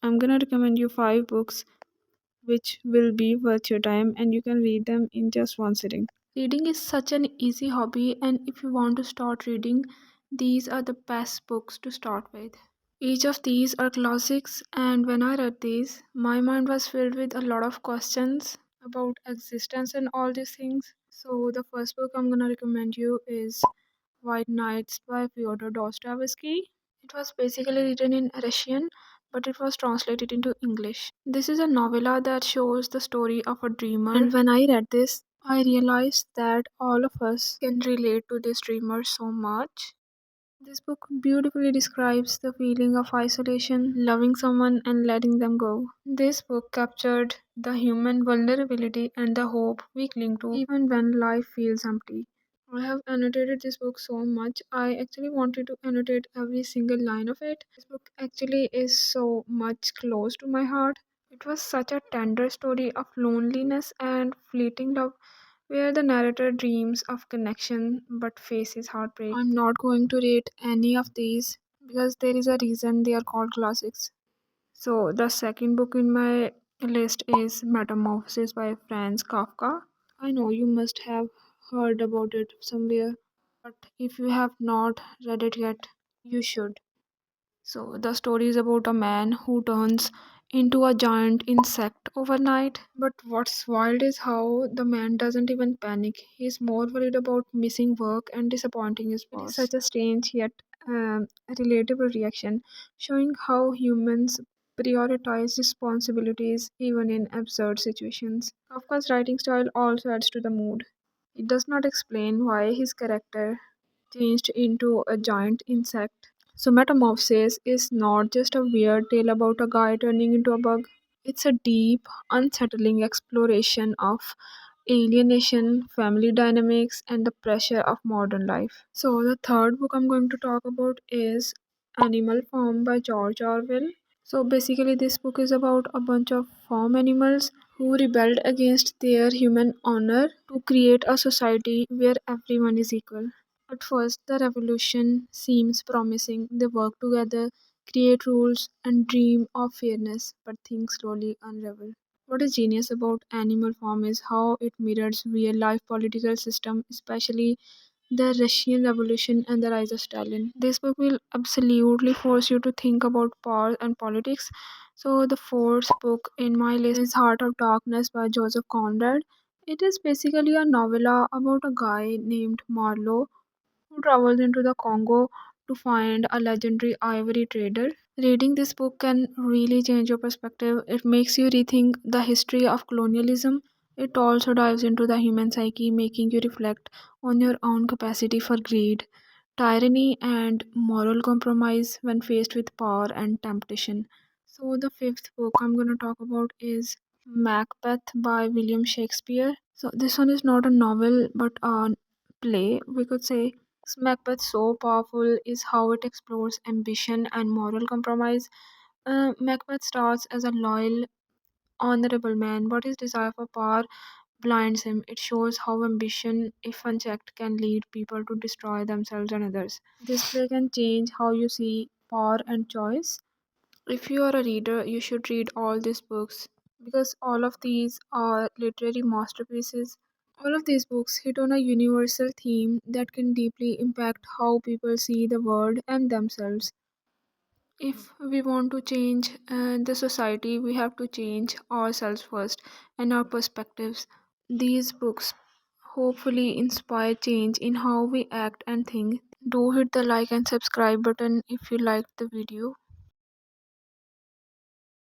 I'm gonna recommend you 5 books which will be worth your time and you can read them in just one sitting. Reading is such an easy hobby, and if you want to start reading, these are the best books to start with. Each of these are classics, and when I read these, my mind was filled with a lot of questions about existence and all these things. So, the first book I'm gonna recommend you is White Nights by Fyodor Dostoevsky. It was basically written in Russian, but it was translated into English. This is a novella that shows the story of a dreamer, and when I read this, I realized that all of us can relate to this dreamer so much. This book beautifully describes the feeling of isolation, loving someone, and letting them go. This book captured the human vulnerability and the hope we cling to even when life feels empty. I have annotated this book so much. I actually wanted to annotate every single line of it. This book actually is so much close to my heart. It was such a tender story of loneliness and fleeting love where the narrator dreams of connection but faces heartbreak. I'm not going to rate any of these because there is a reason they are called classics. So, the second book in my list is Metamorphosis by Franz Kafka. I know you must have heard about it somewhere, but if you have not read it yet, you should. So, the story is about a man who turns into a giant insect overnight. But what's wild is how the man doesn't even panic. He's more worried about missing work and disappointing his boss. It is such a strange yet relatable reaction, showing how humans prioritize responsibilities even in absurd situations. Kafka's writing style also adds to the mood. It does not explain why his character changed into a giant insect. So, Metamorphosis is not just a weird tale about a guy turning into a bug. It's a deep, unsettling exploration of alienation, family dynamics, and the pressure of modern life. So, the third book I'm going to talk about is Animal Farm by George Orwell. So, basically, this book is about a bunch of farm animals who rebelled against their human honor to create a society where everyone is equal. At first, the revolution seems promising. They work together, create rules, and dream of fairness, but things slowly unravel. What is genius about Animal Farm is how it mirrors real life political system, especially the Russian Revolution and the rise of Stalin. This book will absolutely force you to think about power and politics. So the fourth book in my list is Heart of Darkness by Joseph Conrad. It is basically a novella about a guy named Marlowe who travels into the Congo to find a legendary ivory trader. Reading this book can really change your perspective. It makes you rethink the history of colonialism. It also dives into the human psyche, making you reflect on your own capacity for greed, tyranny, and moral compromise when faced with power and temptation. So, the fifth book I'm going to talk about is Macbeth by William Shakespeare. So, this one is not a novel but a play, we could say. Macbeth so powerful is how it explores ambition and moral compromise. Macbeth starts as a loyal, honorable man, but his desire for power blinds him. It shows how ambition, if unchecked, can lead people to destroy themselves and others. This play can change how you see power and choice. If you are a reader, you should read all these books because all of these are literary masterpieces. All of these books hit on a universal theme that can deeply impact how people see the world and themselves. If we want to change the society, we have to change ourselves first and our perspectives. These books hopefully inspire change in how we act and think. Do hit the like and subscribe button if you liked the video.